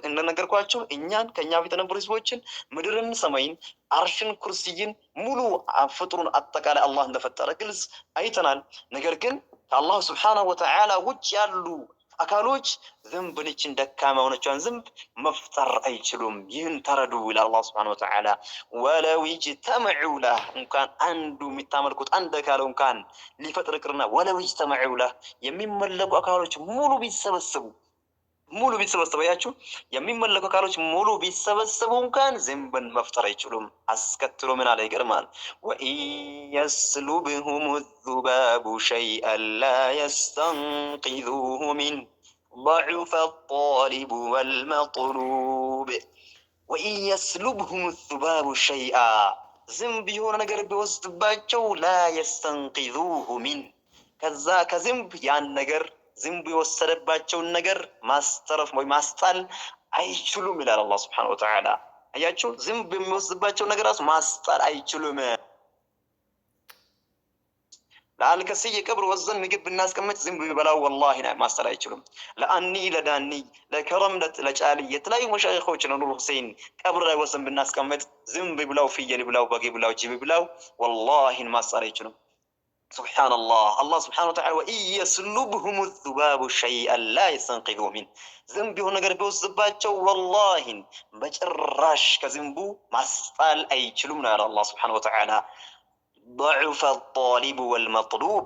እንደነገርኳችሁ እኛን ከኛ ፊት የነበሩ ህዝቦችን ምድርን፣ ሰማይን፣ አርሽን፣ ኩርሲይን ሙሉ ፍጡሩን አጠቃላይ አላህ እንደፈጠረ ግልጽ አይተናል። ነገር ግን ከአላህ ስብሓነሁ ወተዓላ ውጭ ያሉ አካሎች ዝንብልችን ደካማ የሆነቿን ዝንብ መፍጠር አይችሉም። ይህን ተረዱ ይላል አላህ ስብሓነሁ ወተዓላ። ወለው ኢጅተመዑ ለህ እንኳን አንዱ የሚታመልኩት አንድ አካል እንኳን ሊፈጥር ይቅርና ወለው ኢጅተመዑ ለህ የሚመለኩ አካሎች ሙሉ ቢሰበሰቡ ያችሁ የሚመለኩ አካሎች ሙሉ ቢሰበሰቡ እንኳን ዝንብን መፍጠር አይችሉም። አስከትሎ ምን አለ? ይገርማል። ወኢየስሉብሁም ዙባቡ ሸይአን ላ የስተንቂዙሁ ሚን ضعف الطالب والمطلوب ወኢየስሉብሁም ዙባቡ ሸይአ ዝንብ የሆነ ነገር ቢወስድባቸው ላ የስተንቂዙሁ ሚን ከዛ ከዝንብ ያን ነገር ዝንብ የወሰደባቸውን ነገር ማስተረፍ ወይ ማስጣል አይችሉም ይላል አላህ ስብሐነሁ ወተዓላ። አያችሁ ዝንብ የሚወስድባቸው ነገር ራሱ ማስጣል አይችሉም። ለአልከስይ የቀብር ወዘን ምግብ ብናስቀምጥ ዝንብ ቢበላው ወላሂ ማስጣል አይችሉም። ለአኒ ለዳኒ ለከረም ለጫሊ የተለያዩ መሻይኾች ነው ኑር ሁሴን ቀብር ላይ ወዘን ብናስቀምጥ ዝንብ ብላው፣ ፍየል ብላው፣ በግ ብላው፣ ጅብ ብላው ወላሂ ማስጣል አይችሉም። ሱብሓነላህ አላህ ስብሓነሁ ወተዓላ ወኢየስሉብሁም ዙባቡ ሸይአን ላ የስተንቂዙሁ ሚን ዝንብ የሆነ ነገር ቢወስድባቸው ወላሂን በጭራሽ ከዝንቡ ማስጣል አይችሉም ነው ያለ አላህ ስብሓነሁ ወተዓላ። ضعف الطالب والمطلوب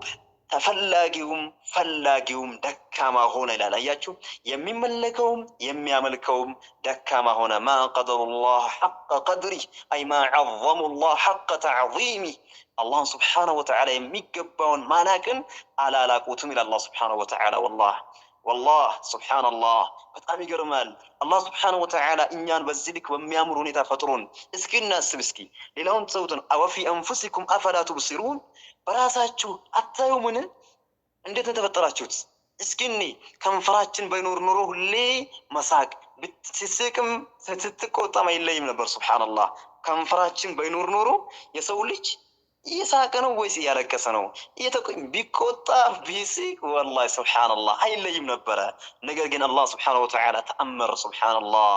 ተፈላጊውም ፈላጊውም ደካማ ሆነ ይላል። አያችሁ የሚመለከውም የሚያመልከውም ደካማ ሆነ። ማ ቀደሩላህ ሐቀ ቀድሪህ አይ ማ ዐዘሙላህ ሐቀ ተዕዚሚህ አላህን ስብሓነሁ ወተዓላ የሚገባውን ማላቅን አላላቁትም ይላል አላህ ስብሓነሁ ወተዓላ። ወላህ ስብሓነላህ በጣም ይገርማል። አላህ ስብሓነሁ ወተዓላ እኛን በዚህ ልክ በሚያምር ሁኔታ ፈጥሮን እስኪ እናስብ። እስኪ ሌላውን ተውትን። አወፊ አንፉሲኩም አፈላ ቱብሲሩን በራሳችሁ አታዩምን? እንዴት ነው ተፈጠራችሁት? እስኪ እኔ ከንፈራችን ባይኖር ኖሮ ሁሌ መሳቅ ብትስቅም ስትቆጣም አይለይም ነበር። ሱብሓነላህ ከንፈራችን ባይኖር ኖሮ የሰው ልጅ እየሳቀ ነው ወይስ እያለቀሰ ነው? ቢቆጣ ቢስቅ ወላሂ ሱብሓነላህ አይለይም ነበረ። ነገር ግን አላህ ስብሓነሁ ወተዓላ ተአምር ሱብሓነላህ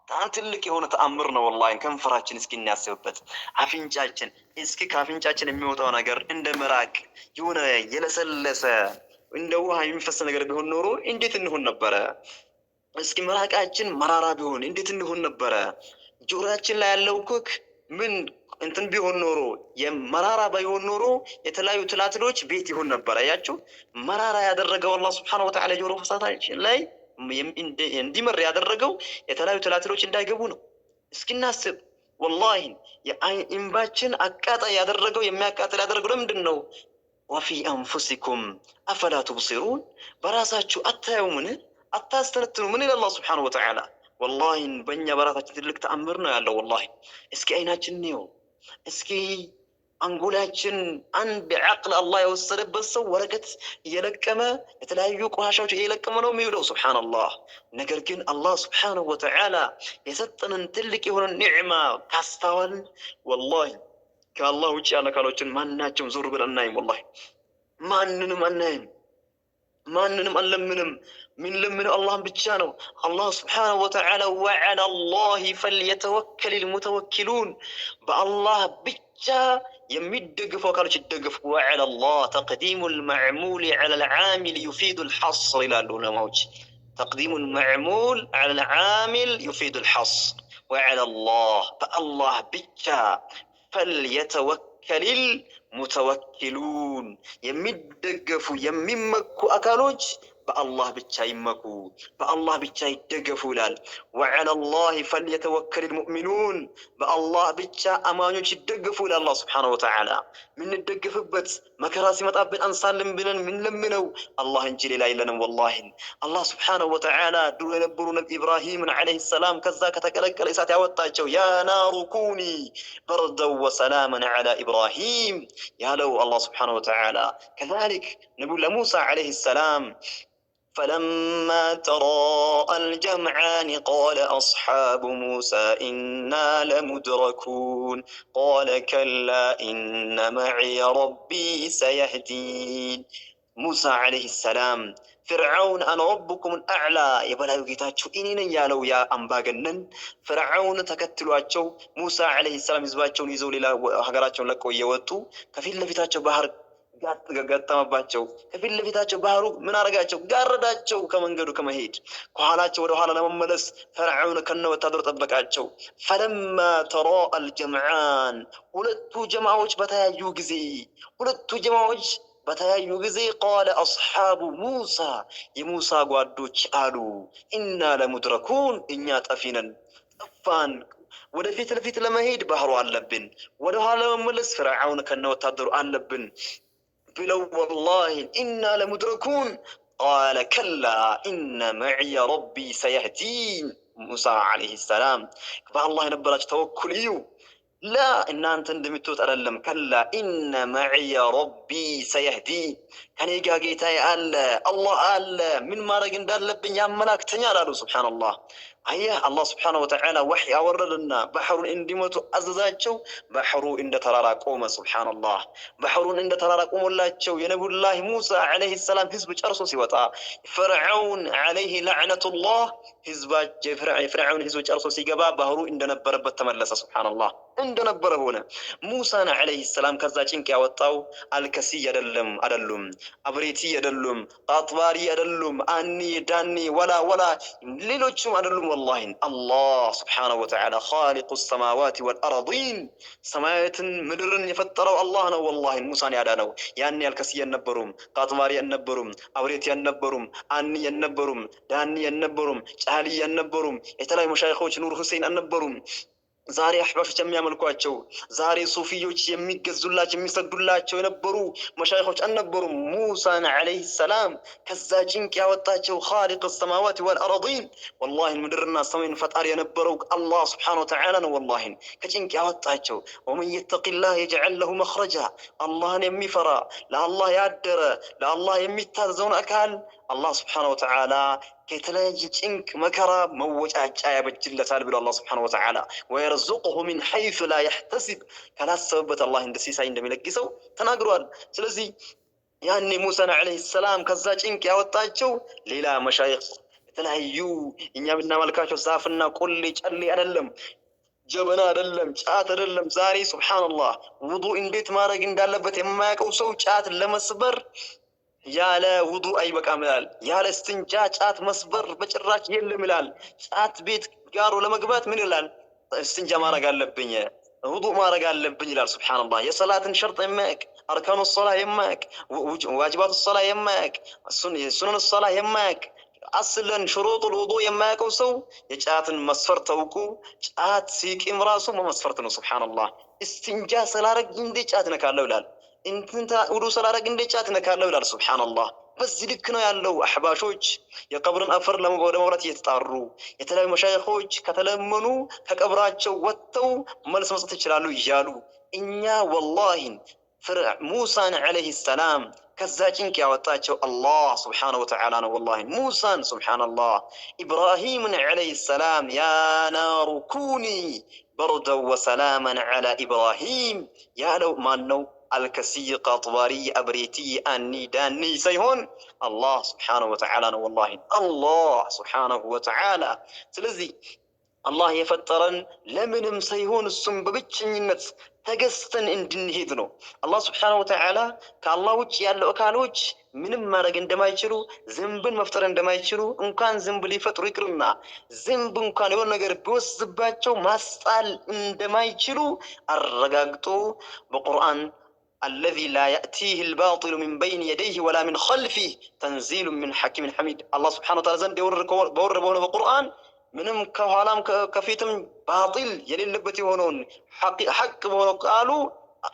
በጣም ትልቅ የሆነ ተአምር ነው። ወላሂ ከንፈራችን እስኪ እናስብበት። አፍንጫችን እስኪ ከአፍንጫችን የሚወጣው ነገር እንደ ምራቅ የሆነ የለሰለሰ እንደ ውሃ የሚፈስ ነገር ቢሆን ኖሮ እንዴት እንሆን ነበረ? እስኪ ምራቃችን መራራ ቢሆን እንዴት እንሆን ነበረ? ጆሮአችን ላይ ያለው ኮክ ምን እንትን ቢሆን ኖሮ የመራራ ባይሆን ኖሮ የተለያዩ ትላትሎች ቤት ይሆን ነበር። አያችሁ መራራ ያደረገው አላህ ስብሐነሁ ወተዓላ ጆሮ ፈሳታችን ላይ እንዲመር ያደረገው የተለያዩ ትላትሎች እንዳይገቡ ነው። እስኪናስብ ወላሂ የእንባችን አቃጣይ ያደረገው የሚያቃጥል ያደረገው ለምንድን ነው? ወፊ አንፉሲኩም አፈላ ቱብሲሩን በራሳችሁ አታዩምን? አታስተነትኑ? ምን ይላል አላህ ስብሐነሁ ወተዓላ? ወላሂ በእኛ በራሳችን ትልቅ ተአምር ነው ያለው። ወላሂ እስኪ አይናችን ነው እስኪ አንጎላችን አንድ ዕቅል አላህ የወሰደበት ሰው ወረቀት እየለቀመ የተለያዩ ቆሻሻዎች እየለቀመ ነው የሚውለው። ሱብሓነላህ። ነገር ግን አላህ ሱብሓነሁ ወተዓላ የሰጠንን ትልቅ የሆነ ኒዕማ ካስተዋልን ወላሂ ከአላህ ውጭ ያለ አካሎችን ማናቸውም ዞር ብለን አናይም። ወላሂ ማንንም አናይም፣ ማንንም አንለምንም። ምን ለምነው አላህን ብቻ ነው። አላህ ስብሓነሁ ወተዓላ ወዐላ አላሂ ፈልየተወከሊል ሙተወኪሉን በአላህ ብቻ የሚደግፉ አካሎች ይደግፉ። ወዐላ አላህ ተቅዲሙል መዕሙል ዐለል ዓሚል ዩፊዱል ሐስር ይላሉ ዑለማዎች። ተቅዲሙል መዕሙል ዐለል ዓሚል ዩፊዱል ሐስር። ወዐላ አላህ በአላህ ብቻ ፈልየተወከሊል ሙተወኪሉን የሚደገፉ የሚመኩ አካሎች በአላህ ብቻ ይመኩ፣ በአላህ ብቻ ይደገፉ ይላል። ወዐላ አላህ ፈልየተወከሊል ሙእሚኑን በአላህ ብቻ አማኞች ይደገፉ ይላል አላህ ሱብሓነሁ ወተዓላ። ምንደግፍበት መከራ ሲመጣብን አንሳልን ብለን ምንለምነው አላህ እንጂ ሌላ የለንም። ወላሂ አላህ ሱብሓነሁ ወተዓላ ድሮ የነበሩ ነቢ ኢብራሂምን ዓለይሂ ሰላም ከዛ ከተቀለቀለ እሳት ያወጣቸው ያ ናሩ ኩኒ በርደን ወሰላመን ዐላ ኢብራሂም ያለው አላህ ሱብሓነሁ ወተዓላ። ከዛሊክ ነቢዩ ለሙሳ ዓለይሂ ሰላም فلما تراءى الجمعان قال أصحاب موسى إنا لمدركون قال كلا إن معي ربي سيهدين ሙሳ ዓለይሂ ሰላም ፍርዓውን አነ ረቡኩም አዕላ የበላዩ ጌታችሁ እኔ ነኝ ያለው ያ አምባገነን ፍርዓውን ተከትሏቸው ሙሳ ዓለይሂ ሰላም ህዝባቸውን ይዘው ሌላ ሀገራቸውን ለቀው እየወጡ ከፊት ለፊታቸው ባህር ገጠመባቸው። ከፊት ለፊታቸው ባህሩ ምን አረጋቸው? ጋረዳቸው ከመንገዱ ከመሄድ። ከኋላቸው ወደ ኋላ ለመመለስ ፈርዖን ከነ ወታደሩ ጠበቃቸው። ፈለማ ተራአ አልጀምዓን ሁለቱ ጀማዎች በተያዩ ጊዜ ቃለ አስሓቡ ሙሳ የሙሳ ጓዶች አሉ ኢና ለሙድረኩን እኛ ጠፊነን ጠፋን። ወደፊት ለፊት ለመሄድ ባህሩ አለብን፣ ወደ ኋላ ለመመለስ ፍርዓውን ከነ ወታደሩ አለብን ብለው ወላሂ ኢና ለሙድረኩን ቃለ ከላ ኢነ መዕየ ረቢ ሰየህዲን። ሙሳ ዓለይሂ ሰላም በአላህ የነበራቸው ተወኩል እዩ። ላ እናንተ እንደምትሉት አይደለም። ከላ ኢነ መዕየ ረቢ ሰየህዲን ከኔ ጋ ጌታዬ አለ፣ አላህ አለ፣ ምን ማድረግ እንዳለብኝ ያመላክተኛል አሉ። ሱብሓነላህ። አየህ አላህ ስብሓነሁ ወተዓላ ወሕይ አወረደና ባህሩን እንዲመቱ አዘዛቸው። ባህሩ እንደ ተራራ ቆመ። ሱብሓነላህ። ባህሩን እንደ ተራራ ቆሞላቸው የነቢዩላህ ሙሳ ዓለይሂ ሰላም ህዝብ ጨርሶ ሲወጣ ፍርዓውን ዓለይሂ ለዕነቱላህ የፍርዓውን ህዝብ ጨርሶ ሲገባ ባህሩ እንደነበረበት ተመለሰ። ሱብሓነላህ እንደነበረ ሆነ። ሙሳን ዓለይሂ ሰላም ከዛ ጭንቅ ያወጣው አልከሲ አይደሉም፣ አብሬቲ አይደሉም፣ ቃጥባሪ አይደሉም፣ አኒ ዳኒ ወላ ሌሎችም አይደሉም። ወላሂ አላህ ስብሓነሁ ወተዓላ ኻሊቁ ሰማዋት ወልአርዲን ሰማያትን ምድርን የፈጠረው አላህ ነው። ወላሂ ሙሳን ያዳነው ያኔ አልከሲ አልነበሩም፣ ቃጥባሪ አልነበሩም፣ አብሬቲ አልነበሩም፣ አኒ አልነበሩም፣ ዳኒ አልነበሩም፣ ጫሊ አልነበሩም፣ የተለያዩ መሻይኾች ኑር ሁሴን አልነበሩም። ዛሬ አሕባሾች የሚያመልኳቸው ዛሬ ሱፊዮች የሚገዙላቸው የሚሰግዱላቸው የነበሩ መሻይኾች አልነበሩም። ሙሳን ዓለይሂ ሰላም ከዛ ጭንቅ ያወጣቸው ኻሊቅ ሰማዋት ወልአርዲን ወላሂ ምድርና ሰማይን ፈጣሪ የነበረው አላህ ስብሓነሁ ወተዓላ ነው። ወላሂ ከጭንቅ ያወጣቸው ወመን የተቂላህ የጅዐል ለሁ መኽረጃ አላህን የሚፈራ ለአላህ ያደረ ለአላህ የሚታዘውን አካል አላህ ስብሓነሁ ወተዓላ ከተለያየ ጭንቅ መከራ መወጫጫ ያበጅለታል ብሎ አላህ ስብሓነሁ ወተዓላ ወየርዙቅሁ ሚን ሐይሱ ላ የሕተሲብ ካላሰበበት አላህ እንደ ሲሳይ እንደሚለግሰው ተናግሯል። ስለዚህ ያኔ ሙሳን ዓለይሂ ሰላም ከዛ ጭንቅ ያወጣቸው ሌላ መሻይኽ የተለያዩ እኛ ብናመልካቸው ዛፍና ቆሌ ጨሌ አይደለም፣ ጀበና አይደለም፣ ጫት አይደለም። ዛሬ ሱብሓነላህ ውዱእ እንዴት ማድረግ እንዳለበት የማያውቀው ሰው ጫት ለመስበር ያለ ውዱእ አይበቃም ይላል። ያለ እስትንጃ ጫት መስበር በጭራሽ የለም ይላል። ጫት ቤት ጋሩ ለመግባት ምን ይላል? እስትንጃ ማድረግ አለብኝ፣ ውዱእ ማድረግ አለብኝ ይላል። ሱብሓነላህ የሰላትን ሸርጥ የማያውቅ አርካኑ ሰላ የማያውቅ ዋጅባቱ ሰላ የማያውቅ ሱነን ሰላ የማያውቅ አስለን ሽሩጡል ውዱእ የማያውቀው ሰው የጫትን መስፈርት ተውቁ ጫት ሲቂም ራሱ መስፈርት ነው። ሱብሓነላህ እስትንጃ ስላረግ እንዴ ጫት ነካለው ይላል። እንት ውዱእ ስላረግ እንዴ ጫት ነካለው ይላል። ሱብሓነላህ በዚህ ልክ ነው ያለው። አሕባሾች የቀብርን አፈር ወደ መብላት እየተጣሩ የተለያዩ መሻይኾች ከተለመኑ ከቀብራቸው ወጥተው መልስ መስጠት ይችላሉ እያሉ እኛ ወላሂ ሙሳን ዓለይሂ ሰላም ከዛ ጭንቅ ያወጣቸው አላህ ስብሓነሁ ወተዓላ ነው። ወላሂ ሙሳን ሱብሓነላህ ኢብራሂምን ዓለይሂ ሰላም ያ ናሩ ኩኒ በርደን ወሰላመን ዓላ ኢብራሂም ያለው ማን ነው? አልከሲይ ቃጥባሪ አብሬቲ አኒ ዳኒ ሳይሆን አላህ ስብሓነሁ ወተዓላ ነው። ወላሂ አላህ ስብሓነሁ ወተዓላ። ስለዚህ አላህ የፈጠረን ለምንም ሳይሆን እሱም በብቸኝነት ተገዝተን እንድንሄድ ነው። አላህ ስብሓነሁ ወተዓላ ከአላህ ውጭ ያለው አካሎች ምንም ማድረግ እንደማይችሉ ዝንብን መፍጠር እንደማይችሉ እንኳን ዝንብ ሊፈጥሩ ይቅርና ዝንብ እንኳን የሆነ ነገር ቢወስድባቸው ማስጣል እንደማይችሉ አረጋግጦ በቁርአን አለዚ ላ የእቲህ ልባጢሉ ሚን በይን የደይህ ወላ ሚን ኸልፊህ ተንዚሉ ሚን ሐኪምን ሐሚድ አላህ ስብሓነሁ ወተዓላ ዘንድ በወረደ በሆነ በቁርአን ምንም ከኋላም ከፊትም ባጢል የሌለበት የሆነውን ሐቅ በሆነው ቃሉ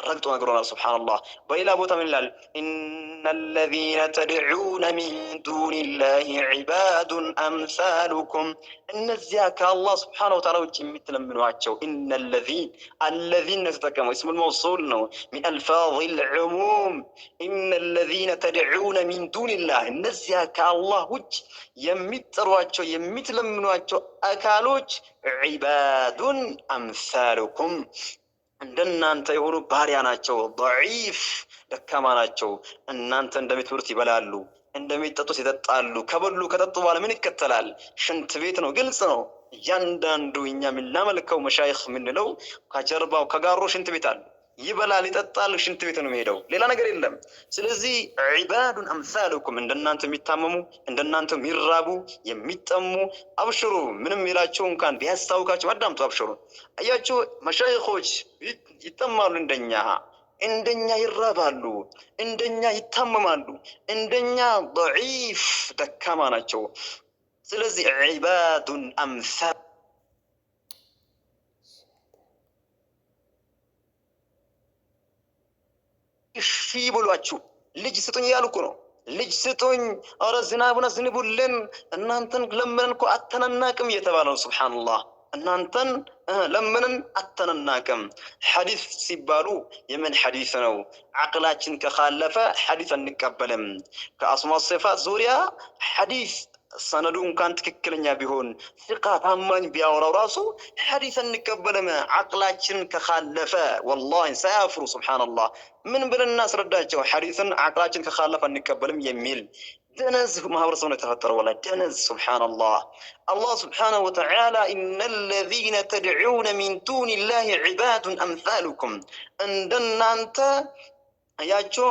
ረግጦ ነግሮናል። ሱብሓነላህ በሌላ ቦታ ምን ይላል? ኢነለዚነ ተድዑነ ሚን ዱኒላሂ ዒባዱን አምሳሉኩም እነዚያ ከአላህ ስብሓነሁ ወተዓላ ውጭ የምትለምኗቸው አለዚነ ተጠቀመው እስሙል መውሱል ነው ሚን አልፋዚል ዑሙም ኢነለዚነ ተድዑነ ሚን ዱኒላህ እነዚያ ከአላህ ውጭ የሚጠሯቸው የምትለምኗቸው አካሎች ዒባዱን አምሳሉኩም እንደናንተ የሆኑ ባሪያ ናቸው። ضعيف ደካማ ናቸው። እናንተ እንደምትበሉት ይበላሉ፣ እንደሚጠጡት ይጠጣሉ። ከበሉ ከጠጡ በኋላ ምን ይከተላል? ሽንት ቤት ነው። ግልጽ ነው። እያንዳንዱ እኛ የምናመልከው መሻይኽ የምንለው ከጀርባው ከጋሮ ሽንት ቤት አለ። ይበላል፣ ይጠጣል፣ ሽንት ቤት ነው የሚሄደው። ሌላ ነገር የለም። ስለዚህ ዒባዱን አምሳሉኩም እንደናንተ የሚታመሙ እንደናንተ የሚራቡ የሚጠሙ አብሽሩ። ምንም ይላቸው እንኳን ቢያስታውቃቸው አዳምጡ፣ አብሽሩ። አያችሁ መሻይኾች ይጠማሉ፣ እንደኛ ይራባሉ፣ እንደኛ ይታመማሉ፣ እንደኛ ضعيف ደካማ ናቸው። ስለዚህ ዒባዱን አምሳል እሺ ብሏችሁ ልጅ ስጡኝ እያሉ እኮ ነው። ልጅ ስጡኝ፣ ኧረ ዝናቡን አዝንቡልን፣ እናንተን ለምንን እኮ አተናናቅም እየተባለ ነው። ሱብሓነላህ እናንተን ለምንን አተናናቅም። ሐዲስ ሲባሉ የምን ሐዲስ ነው? ዓቅላችን ከኻለፈ ሐዲስ አንቀበልም። ከአስማእ ሲፋት ዙሪያ ሐዲስ ሰነዱ እንኳን ትክክለኛ ቢሆን ፍቃ ታማኝ ቢያወራው ራሱ ሐዲስ አንቀበልም። ዓቅላችን ከኻለፈ ወላሂ ሳያፍሩ ሱብሓነላህ ምን ብለን እናስረዳቸው? ሐዲስን ዓቅላችን ከኻለፈ አንቀበልም የሚል ደነዝ ማህበረሰብ ነው የተፈጠረው። ወላሂ ደነዝ ሱብሓነላህ። አላህ ሱብሓነሁ ወተዓላ ኢነለዚነ ተድዑነ ሚን ዱኒላሂ ዒባዱን አምሳሉኩም እንደናንተ አያችሁ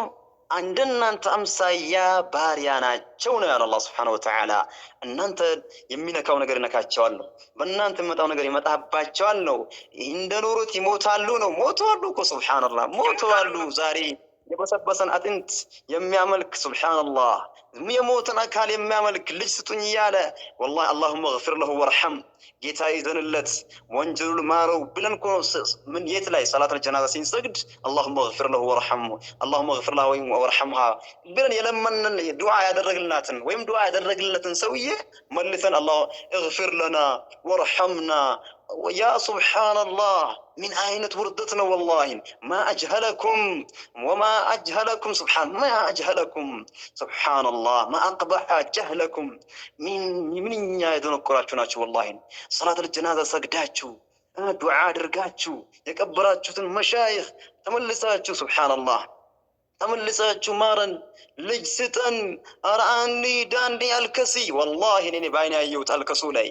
እንደናንተ አምሳያ ባሪያ ናቸው ነው ያለ አላህ ሱብሓነሁ ወተዓላ። እናንተ የሚነካው ነገር ይነካቸዋል ነው፣ በእናንተ የሚመጣው ነገር ይመጣባቸዋል ነው። እንደኖሩት ይሞታሉ ነው። ሞተዋሉ እኮ ሱብሓነላህ፣ ሞተዋሉ። ዛሬ የበሰበሰን አጥንት የሚያመልክ ሱብሓነላህ፣ የሞተን አካል የሚያመልክ ልጅ ስጡኝ እያለ ወላሂ አላሁመ ግፊር ለሁ ወርሐም፣ ጌታ ይዘንለት ወንጀሉን ማረው ብለን እኮ ምን የት ላይ ሰላተል ጀናዛ ሲንሰግድ አላሁመ ግፊር ለሁ ወርሐምሁ አላሁመ ግፊር ለሁ ወርሐምሃ ብለን የለመንን ዱዓ ያደረግልናትን ወይም ዱዓ ያደረግልነትን ሰውዬ መልሰን አላህ እግፊር ለና ወርሐምና ያ ሱብሓነላህ። ምን አይነት ውርደት ነው ወላሂ። ማ አጅሀለኩም ወማ አጅሀለኩም ማ አጅሀለኩም ሱብሓነላህ ማ አቅበሐ ጀህለኩም። ምንኛ የደነቆራችሁ ናችሁ ወላሂ። ሰላተል ጀናዛ ሰግዳችሁ ዱዓ አድርጋችሁ የቀበራችሁትን መሻይኽ ተመልሳችሁ ሱብሓነላህ ተመልሳችሁ ማረን፣ ልጅ ስጠን፣ ኧረ አንዲ ዳንዲ አልከሲ። ወላሂ እኔ በዓይኔ ያየሁት አልከሱ ላይ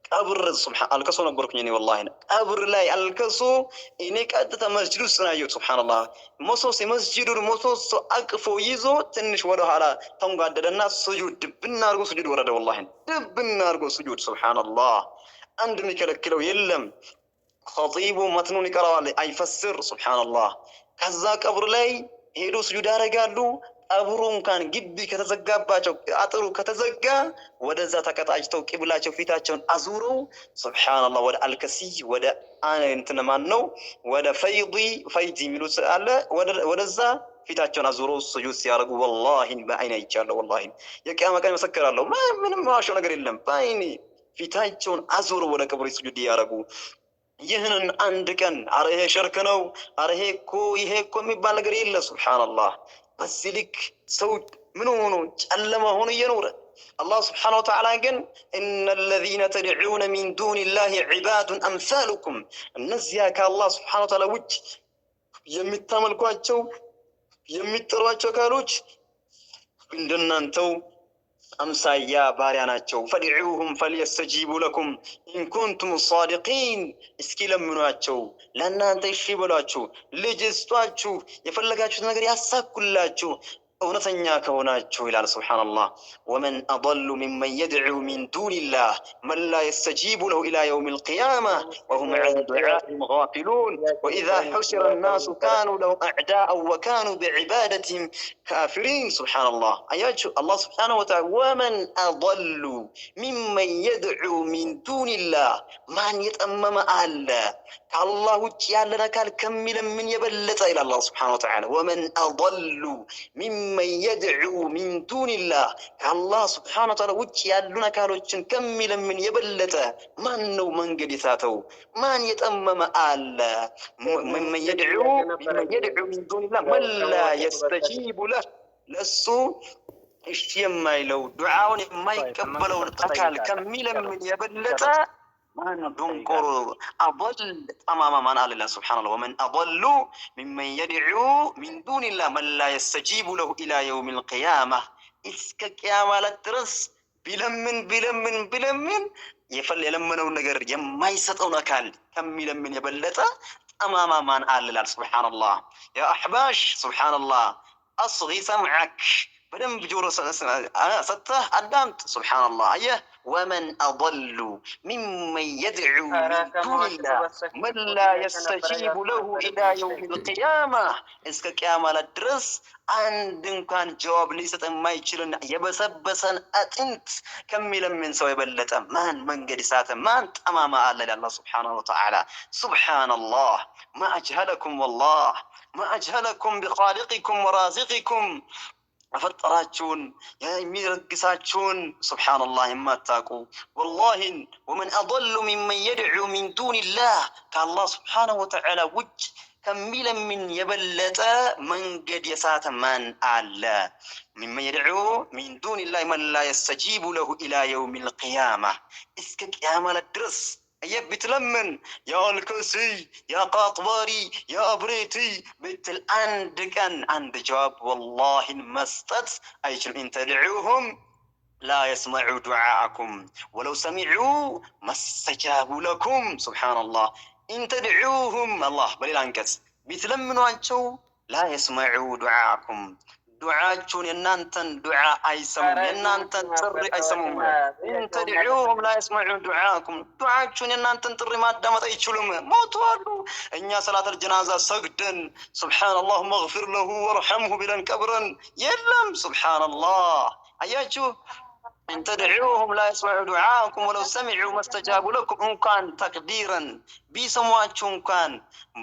ቀብር ሱብሃን አልከሶ ነበርኩኝ እኔ ወላሂ ቀብር ላይ አልከሶ እኔ ቀጥታ መስጂድ ውስጥ ነው ያየሁት። ሱብሃንአላህ ሞሶስ የመስጂዱን ሞሶስ አቅፎ ይዞ ትንሽ ወደ ኋላ ተንጓደደና ሱጁድ ድብና አድርጎ ሱጁድ ወረደ። ወላሂ ድብና አድርጎ ሱጁድ ሱብሃንአላህ። አንድ የሚከለክለው የለም። ኸጢቡ መትኑን ይቀራዋል አይፈስር። ሱብሃንአላህ ከዛ ቀብር ላይ ሄዶ ሱጁድ ያደርጋሉ። ቀብሩ እንኳን ግቢ ከተዘጋባቸው አጥሩ ከተዘጋ ወደዛ ተቀጣጭተው ቂብላቸው ፊታቸውን አዙረው ሱብሃንአላህ ወደ አልከሲ ወደ እንትን ማን ነው ወደ ፈይዲ የሚሉት አለ ወደዛ ፊታቸውን አዙረው ሱጁድ ሲያደርጉ ወላሂ በዓይኔ አይቻለሁ። ወላሂ የቂያማ ቀን መሰከራለሁ። ምንም ዋሸው ነገር የለም። በዓይኔ ፊታቸውን አዙረው ወደ ቀብሩ ሱጁድ ያደርጉ። ይህንን አንድ ቀን አረ ይሄ ሽርክ ነው፣ አረ ይሄ እኮ የሚባል ነገር የለ። ሱብሃንአላህ በዚህ ልክ ሰው ምን ሆኖ ጨለማ ሆኖ እየኖረ አላህ ስብሓነሁ ወተዓላ ግን እነለዚነ ተድዑነ ሚን ዱኒላሂ ዒባዱን አምሳሉኩም እነዚያ ከአላህ ስብሓነሁ ወተዓላ ውጭ የሚታመልኳቸው የሚጠሯቸው አካሎች እንደናንተው አምሳያ ባሪያ ናቸው። ፈድዑሁም ፈልየስተጂቡ ለኩም ኢንኩንቱም ሳዲቂን እስኪ ለምኗቸው፣ ለእናንተ እሺ በሏችሁ፣ ልጅ ስጧችሁ፣ የፈለጋችሁት ነገር ያሳኩላችሁ እውነተኛ ከሆናችሁ ይላል። ሱብሓነላህ ወመን አضሉ ሚመን የድዑ ሚን ዱኒላህ መን ላ የስተጂቡ ለሁ ኢላ የውሚል ቂያማ ወሁም ዐን ዱዓኢሂም ጋፊሉን ወኢዛ ሑሽረ ናሱ ካኑ ለሁም አዕዳአን ወካኑ ቢዒባደቲሂም ካፊሪን። ሱብሓነላህ አያችሁ አላህ ሱብሓነሁ ወተዓላ ወመን አضሉ ሚመን የድዑ ሚን ዱኒላህ ማን የጠመመ አለ ከአላህ ውጭ ያለን አካል ከሚለምን የበለጠ ይላል አላህ ሱብሓነሁ ወተዓላ ወመን አضሉ ሚመን የድዑ ሚን ዱኒላህ ከአላህ ስብሓነሁ ወተዓላ ውጭ ያሉን አካሎችን ከሚለምን የበለጠ ማን ነው መንገድ የሳተው? ማን የጠመመ አለ? ሚመን የድዑ ሚን ዱኒላህ መን ላ የስተጂቡ ለህ ለእሱ እሺ የማይለው ዱዓውን የማይቀበለውን አካል ከሚለምን የበለጠ ማን ድንቁር አضل ጠማማ ማን አለ ሱብሓነላህ ወመን አضሉ ሚመን የድዑ ሚን ዱኒላህ መን ላ የስተጂቡ ለሁ ኢላ የውም ልቅያማ እስከ ቅያማ ዕለት ድረስ ቢለምን የለመነውን ነገር የማይሰጠውን አካል ከሚለምን የበለጠ ጠማማ ማን አለ ሱብሓነላህ ያ አሕባሽ ሱብሓነላህ አስጊ ሰምዐክ በደንብ ጆሮ ሰጥተህ አዳምጥ ሱብሓነላህ አየህ ወመን አضሉ ሚመን የድዑ ሚን ዱኒላህ መን ላ የስተጂቡ ለሁ ኢላ የውም ልቅያማ እስከ ቅያማ ዕለት ድረስ አንድ እንኳን ጀዋብ ሊሰጥ የማይችልን የበሰበሰን አጥንት ከሚለምን ሰው የበለጠ ማን መንገድ ሳተ ማን ጠማማ አለ ለአላህ ሱብሓነሁ ወተዓላ ሱብሓነላህ ማ አጅሀለኩም ወላህ ማ አጅሀለኩም ቢኻሊቂኩም ወራዚቂኩም ፈጠራችሁን የሚረግሳችሁን ሱብሓነላህ የማታውቁ ወላሂን ወመን አضሉ ሚመን የድዑ ሚን ዱኒላህ ከአላህ ሱብሓነሁ ወተዓላ ውጭ ከሚለምን የበለጠ መንገድ የሳተ ማን አለ ሚመን የድዑ ሚን ዱኒላህ መን ላ የስተጂቡ ለሁ ኢላ የውም ልቅያማ እስከ ቅያማ ዕለት ድረስ ብትለምን ያ አልከሲይ ያ ቃጥባሪ ያ አብሬቲ ብትል አንድ ቀን አንድ ጀዋብ ወላሂን መስጠት አይችልም ኢን ተድዑሁም ላ የስመዑ ዱዓአኩም ወለው ሰሚዑ መስተጃቡ ለኩም ሱብሓነላህ ኢን ተድዑሁም አላህ በሌላ አንቀጽ ቢትለምኗቸው ላ የስመዑ ዱዓአኩም ዱዓችሁን የእናንተን ዱዓ አይሰሙም የእናንተን ጥሪ አይሰሙም ኢን ተድዑሁም ላ የስመዑ ዱዓአኩም ዱዓችሁን የእናንተን ጥሪ ማዳመጥ አይችሉም ሞተዋል እኛ ሰላተል ጀናዛ ሰግደን ሱብሓነላህ መግፊር ለሁ ወርሐምሁ ብለን ቀብረን የለም ሱብሓነላህ አያችሁ ኢን ተድዑሁም ላ የስመዑ ዱዓአኩም ወለው ሰሚዑ መስተጃቡ ለኩም እንኳን ተቅዲረን ቢሰሟችሁ እንኳን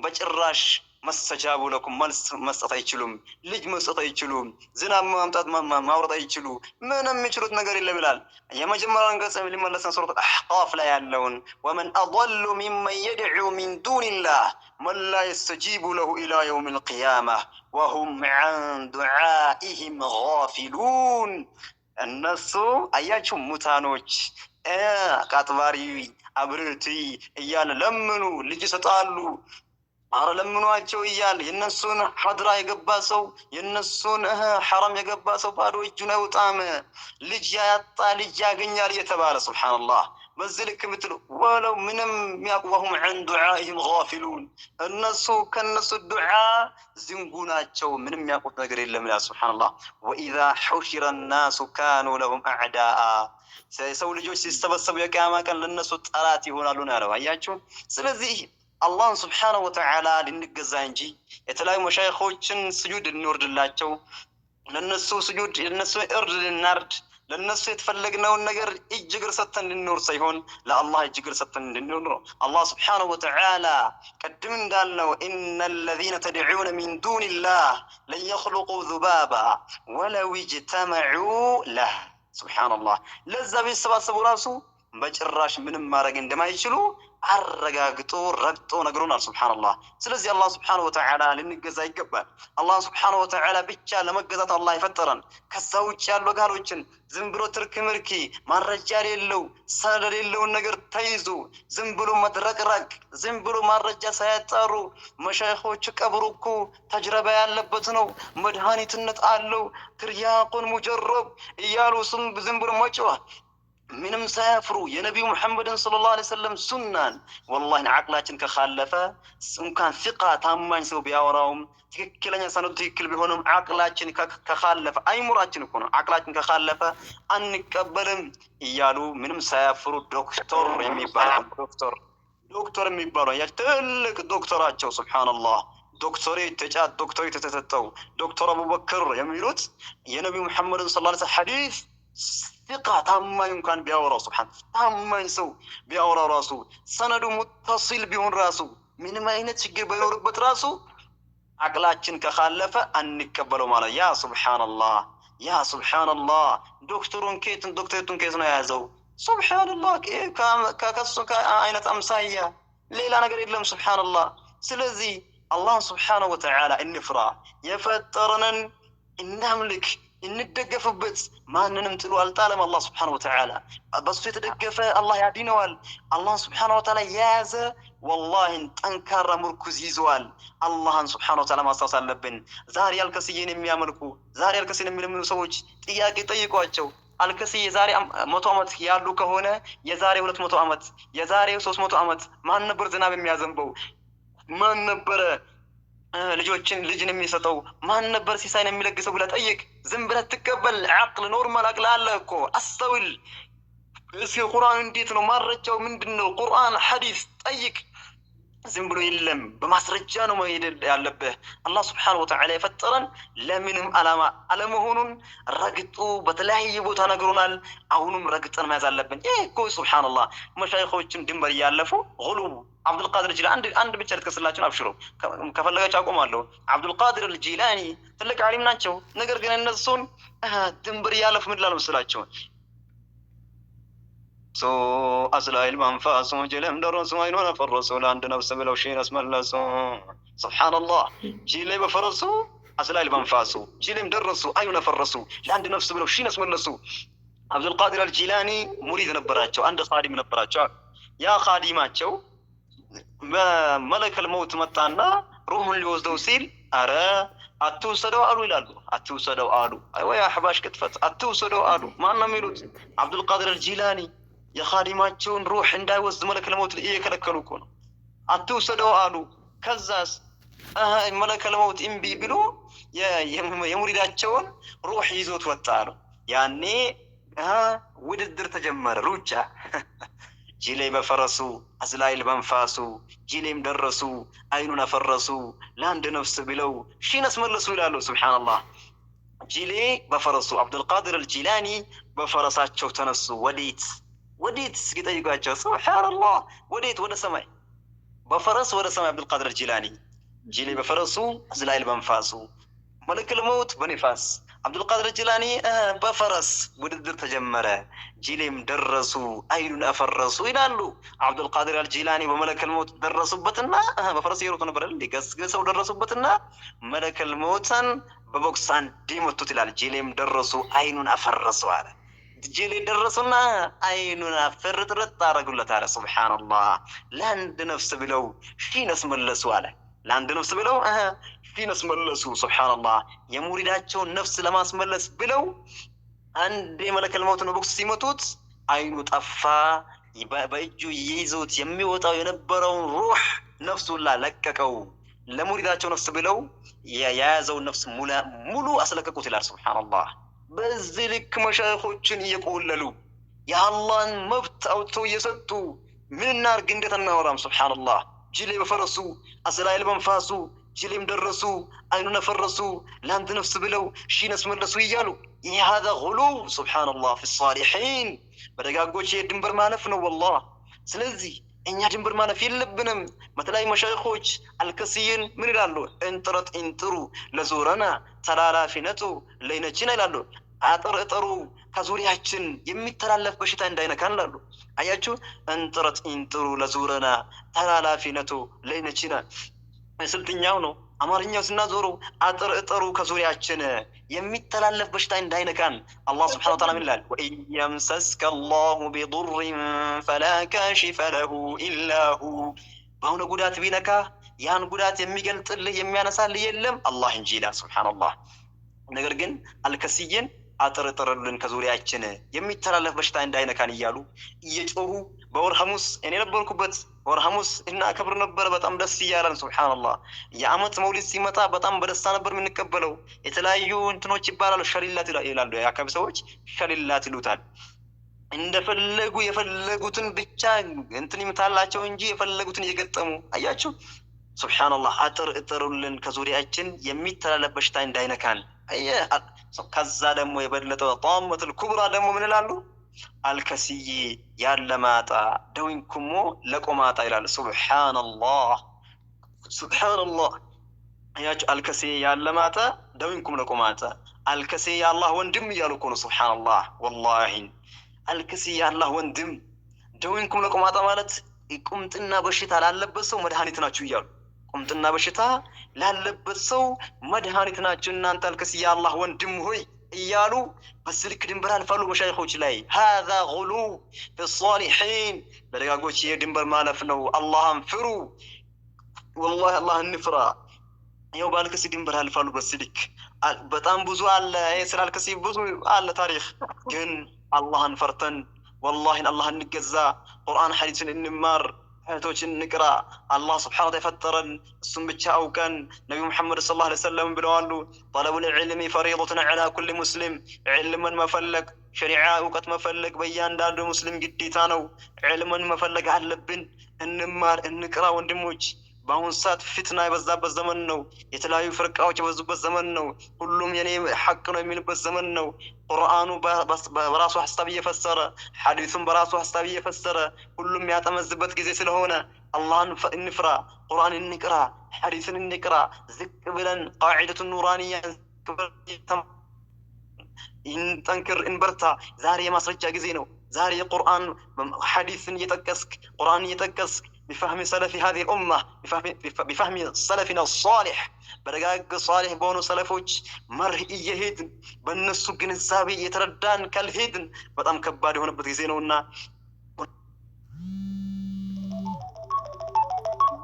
በጭራሽ መስተጃቡ ለኩም መልስ መስጠት አይችሉም ልጅ መስጠት አይችሉም ዝናብ ማምጣት ማውረድ አይችሉ ምንም የሚችሉት ነገር የለም ይላል የመጀመሪያውን ገጽ ሊመለስ ነው ሱረቱል አሕቃፍ ላይ ያለውን ወመን አضሉ ሚመን የድዑ ሚን ዱኒላህ መን ላ የስተጂቡ ለሁ ኢላ የውም ልቅያማ ወሁም ዐን ዱዓኢሂም ጋፊሉን እነሱ አያችሁ ሙታኖች ቃጥባሪ አብርቲ እያለ ለምኑ ልጅ ይሰጣሉ አረ ለምኗቸው እያል የነሱን ሐድራ የገባ ሰው የነሱን ሐረም የገባ ሰው ባዶ እጁን አይወጣም ልጅ ያጣ ልጅ ያገኛል የተባለ ሱብሓነላህ በዚህ ልክ ምትሉ ወለው ምንም የሚያውቁም عن دعائهم غافلون እነሱ ከነሱ ዱዓ ዝንጉ ናቸው ምንም የሚያውቁት ነገር የለም ያ ሱብሓነላህ وإذا حشر الناس كانوا لهم أعداء ሰው ልጆች ሲሰበሰቡ የቂያማ ቀን ለነሱ ጠላት ይሆናሉ ነው ያለው አያችሁ ስለዚህ አላህን ሱብሓነሁ ወተዓላ ልንገዛ እንጂ የተለያዩ መሻይኾችን ስጁድ እንወርድላቸው ለነሱ ስጁድ ለነሱ እርድ ልናርድ ለነሱ የተፈለግነውን ነገር እጅ እግር ሰጥተን እንኖር ሳይሆን ለአላህ እጅ እግር ሰጥተን እንኖር ነው አላህ ሱብሓነሁ ወተዓላ ቀድም እንዳልነው ኢነ الذين تدعون من دون الله لن يخلقوا ذبابا ولو اجتمعوا له ሱብሓነላህ ለዛ ቢሰባሰቡ ራሱ በጭራሽ ምንም ማድረግ እንደማይችሉ አረጋግጦ ረግጦ ነግሮናል ሱብሓነላህ ስለዚህ አላህ ሱብሓነሁ ወተዓላ ልንገዛ ይገባል አላህ ሱብሓነሁ ወተዓላ ብቻ ለመገዛት አላህ ይፈጠረን ከዛ ውጭ ያሉ ጋሎችን ዝም ብሎ ትርክ ምርኪ ማረጃ የሌለው ሰነድ የሌለው ነገር ተይዞ ዝም ብሎ መድረቅረቅ ዝም ብሎ ማረጃ ሳያጣሩ መሻይኾች ቀብሩኩ ተጅረባ ያለበት ነው መድኃኒትነት አለው ትርያቁን ሙጀረብ እያሉ ዝም ብሎ መጮህ ምንም ሳያፍሩ የነቢዩ ሙሐመድን ሰለላሁ ዐለይሂ ወሰለም ሱናን ወላሂ አቅላችን ከኻለፈ እንኳን ፍቃ ታማኝ ሰው ቢያወራውም ትክክለኛ ሰነዱ ትክክል ቢሆንም አቅላችን ከኻለፈ አይሙራችን እኮ ነው አቅላችን ከኻለፈ አንቀበልም እያሉ ምንም ሳያፍሩ ዶክተር የሚባለው ያ ትልቅ ዶክተራቸው ሱብሓነላህ ዶክተሬት ተጫት ዶክተሬት ተተተው ዶክተር አቡበክር የሚሉት የነቢዩ ሙሐመድን ሰለላሁ ዐለይሂ ወሰለም ሐዲስ ፍቃ ታማኝ እንኳን ቢያወራው ሱብሃን ታማኝ ሰው ቢያወራው ራሱ ሰነዱ ሙተሲል ቢሆን ራሱ ምንም አይነት ችግር ባይኖርበት ራሱ አቅላችን ከኻለፈ አንቀበለው ማለት ያ ሱብሃንአላህ ዶክተሩን ኬት ነው የያዘው ሱብሃንአላህ ከከሱ አይነት አምሳያ ሌላ ነገር የለም ሱብሃንአላህ ስለዚህ አላህ ሱብሃነሁ ወተዓላ እንፍራ የፈጠረንን እናምልክ እንደገፍበት። ማንንም ጥሎ አልጣለም አላህ ሱብሓነሁ ወተዓላ። በሱ የተደገፈ አላህ ያድነዋል። አላህ ሱብሓነሁ ወተዓላ የያዘ ወላሂ ጠንካራ ምርኩዝ ይዘዋል። አላህን ሱብሓነሁ ወተዓላ ማስታወስ አለብን። ዛሬ አልከስዬን የሚያመልኩ ዛሬ አልከስዬን የሚለምኑ ሰዎች ጥያቄ ጠይቋቸው። አልከስዬ የዛሬ 100 ዓመት ያሉ ከሆነ የዛሬ 200 ዓመት የዛሬ 300 ዓመት ማን ነበር ዝናብ የሚያዘንበው? ማን ነበረ ልጅን የሚሰጠው? ማን ነበር ሲሳይን የሚለግሰው ብለህ ጠይቅ። ዝም ብለህ ትቀበል። አቅል ኖርማል አቅል አለ እኮ አስተውል። እስኪ ቁርአን እንዴት ነው? ማረጃው ምንድን ነው? ቁርአን ሐዲስ ጠይቅ። ዝም ብሎ የለም፣ በማስረጃ ነው መሄድ ያለብህ። አላህ ስብሓነሁ ወተዓላ የፈጠረን ለምንም ዓላማ አለመሆኑን ረግጡ በተለያየ ቦታ ነግሮናል። አሁንም ረግጠን መያዝ አለብን። ይህ እኮ ሱብሓነላህ መሻይኾችን ድንበር እያለፉ ጉሉብ አብዱልቃድር ጂላኒ አንድ ብቻ ልጥቀስላችሁን፣ አብሽሮ ከፈለጋችሁ አቆማለሁ። አብዱልቃድር ጂላኒ ትልቅ ዓሊም ናቸው። ነገር ግን እነሱን ድንበር እያለፉ ምን ላሉ መስላቸው? አስላይል መንፋሱ ጅለም ደረሱ አይኑን አፈረሱ ለአንድ ነፍስ ብለው ሺን አስመለሱ። ሱብሓነላህ ጂሌ በፈረሱ አስላይል መንፋሱ ጂሌም ደረሱ አይኑን አፈረሱ ለአንድ ነፍስ ብለው ሺን አስመለሱ። አብዱልቃድር አልጂላኒ ሙሪድ ነበራቸው፣ አንድ ኻዲም ነበራቸው። ያ ኻዲማቸው በመለከል መውት መጣና ሩሁን ሊወስደው ሲል አረ አትውሰደው አሉ ይላሉ። አትውሰደው አሉ። ወይ አህባሽ ክትፈት አትውሰደው አሉ። ማን ነው የሚሉት? አብዱልቃድር አልጂላኒ የኻዲማቸውን ሩህ እንዳይወስድ መለከል መውት እየከለከሉ እኮ ነው። አትውሰደው አሉ። ከዛስ መለከል መውት እምቢ ብሎ የሙሪዳቸውን ሩህ ይዞት ወጣ አሉ። ያኔ ውድድር ተጀመረ፣ ሩጫ። ጂሌ በፈረሱ አዝላይል በንፋሱ ጂሌም ደረሱ አይኑን አፈረሱ ለአንድ ነፍስ ብለው ሺን አስመለሱ ይላሉ። ሱብሓነላህ ጂሌ በፈረሱ አብዱልቃድር አልጂላኒ በፈረሳቸው ተነሱ። ወዴት እስኪ ጠይቋቸው። ሱብሓነላህ ወዴት? ወደ ሰማይ፣ በፈረስ ወደ ሰማይ። አብዱልቃድር አልጂላኒ ጂሌ በፈረሱ አዝላይል በንፋሱ መለከል መውት በንፋስ አብዱልቃድር አልጂላኒ በፈረስ ውድድር ተጀመረ። ጂሌም ደረሱ አይኑን አፈረሱ ይላሉ። አብዱልቃድር አልጂላኒ በመለከል መውት ደረሱበትና በፈረስ እየሮጡ ነበር እንዴ? ገስግሰው ደረሱበትና መለከል መውትን በቦክስ አንዴ መቱት ይላል። ጂሌም ደረሱ አይኑን አፈረሱ አለ። ጂሌ ደረሱና አይኑን አፈርጥርጥ አረጉለት አለ። ሱብሓነላህ ለአንድ ነፍስ ብለው ሺን አስመለሱ አለ። ለአንድ ነፍስ ብለው ሺን አስመለሱ። ሱብሓነላህ የሙሪዳቸውን ነፍስ ለማስመለስ ብለው አንድ የመለከል መውትን በቦክስ ሲመቱት አይኑ ጠፋ። በእጁ ይዞት የሚወጣው የነበረውን ሩህ ነፍሱላ ለቀቀው። ለሙሪዳቸው ነፍስ ብለው የያዘውን ነፍስ ሙሉ አስለቀቁት ይላል። ሱብሓነላህ በዚህ ልክ መሻይኾችን እየቆለሉ የአላህን መብት አውጥተው እየሰጡ ምን እናርግ እንዴት እናወራም? ሱብሓነላህ ጂሌ በፈረሱ አስላይል በንፋሱ ጂሌም ደረሱ አይኑን አፈረሱ ለአንድ ነፍስ ብለው ሺን አስመለሱ እያሉ ይህ ሀዛ ጉሉው ሱብሓነላህ ፊ ሷሊሒን በደጋጎች የድንበር ማለፍ ነው ወላሂ። ስለዚህ እኛ ድንበር ማለፍ የለብንም። በተለያዩ መሻይኾች አልከስይን ምን ይላሉ? እንጥረት እንጥሩ ለዙረና ተላላፊነቱ ለይነችን ይላሉ። አጥር እጥሩ ከዙሪያችን የሚተላለፍ በሽታ እንዳይነካን ይላሉ። አያችሁ፣ እንጥረት እንጥሩ ለዙረና ተላላፊነቱ ለይነችን ስልጥኛው ነው። አማርኛው ስናዞሩ አጥር እጥሩ ከዙሪያችን የሚተላለፍ በሽታ እንዳይነካን አላህ ሱብሓነሁ ወተዓላ ምን ይላል? ወኢን የምሰስከ አላሁ ቢዱርን ፈላ ካሺፈ ለሁ ኢላ ሁ። በሆነ ጉዳት ቢነካ ያን ጉዳት የሚገልጥልህ የሚያነሳልህ የለም አላህ እንጂ ይላል። ሱብሓነላህ። ነገር ግን አልከስይን አጥር እጥሩልን ከዙሪያችን የሚተላለፍ በሽታ እንዳይነካን እያሉ እየጮሁ በወር ሐሙስ እኔ ነበርኩበት ወር ሐሙስ እናከብር ነበር። በጣም ደስ እያለን ሱብሓነላህ። የዓመት መውሊድ ሲመጣ በጣም በደስታ ነበር የምንቀበለው። የተለያዩ እንትኖች ይባላሉ፣ ሸሊላት ይላሉ የአካባቢ ሰዎች፣ ሸሊላት ይሉታል። እንደፈለጉ የፈለጉትን ብቻ እንትን ይምታላቸው እንጂ የፈለጉትን እየገጠሙ አያችሁ። ሱብሓነላህ አጥር እጥሩልን ከዙሪያችን የሚተላለፍ በሽታ እንዳይነካን። ከዛ ደግሞ የበለጠው ጣመቱል ኩብራ ደግሞ ምን ይላሉ? አልከስይ ያለማጣ ደዊንኩሞ ለቆማጣ ይላል። ሱብሓነላህ ሱብሓነላህ። አያችሁ አልከስይ ያለማጣ ደዊንኩም ለቆማጣ። አልከስይ የአላህ ወንድም እያሉ እኮ ነው። ሱብሓነላህ ወላሂ አልከስይ የአላህ ወንድም ደዊንኩም ለቆማጣ ማለት ቁምጥና በሽታ ላለበት ሰው መድኃኒት ናችሁ እያሉ። ቁምጥና በሽታ ላለበት ሰው መድኃኒት ናችሁ እናንተ አልከስይ የአላህ ወንድም ሆይ እያሉ በስልክ ድንበር አልፋሉ መሻይኾች ላይ። ሃዛ ጉሉ ፊሷሊሒን በደጋጎች የድንበር ማለፍ ነው። አላህን ፍሩ፣ ወላሂ አላህን እንፍራ። ይኸው ባልከሲ ድንበር አልፋሉ በስልክ በጣም ብዙ አለ። ስላልከሲ ብዙ አለ ታሪክ። ግን አላህን ፈርተን ወላሂ አላህን እንገዛ፣ ቁርአን ሐዲስን እንማር፣ እህቶችን እንቅራ። አላህ ስብሓነ ወተዓላ የፈጠረን እሱም ብቻ አውቀን ነቢ ሙሐመድ ሰለላሁ ዐለይሂ ወሰለም ብለዋሉ፣ ጠለቡል ዒልሚ ፈሪደቱን ዐላ ኩሊ ሙስሊም። ዒልምን መፈለግ፣ ሸሪዓ እውቀት መፈለግ በእያንዳንዱ ሙስሊም ግዴታ ነው። ዒልምን መፈለግ አለብን። እንማር፣ እንቅራ ወንድሞች። በአሁኑ ሰዓት ፊትና የበዛበት ዘመን ነው። የተለያዩ ፍርቃዎች የበዙበት ዘመን ነው። ሁሉም የኔ ሐቅ ነው የሚልበት ዘመን ነው። ቁርአኑ በራሱ ሐሳብ እየፈሰረ ሐዲሱን በራሱ ሐሳብ እየፈሰረ ሁሉም ያጠመዝበት ጊዜ ስለሆነ አላህን እንፍራ፣ ቁርአን እንቅራ፣ ሐዲስን እንቅራ። ዝቅ ብለን ቃዒደቱን ኑራንያ እንጠንክር፣ እንበርታ። ዛሬ የማስረጃ ጊዜ ነው። ዛሬ ቁርአን ሐዲስን እየጠቀስክ ቁርአን እየጠቀስክ بفهم سلف هذه الأمة بفهم سلفنا الصالح برقاق صالح بونو سلفوች መርህ እየሄድን በእነሱ ግንዛቤ የተረዳን ካልሄድን በጣም ከባድ የሆነበት ጊዜ ነውና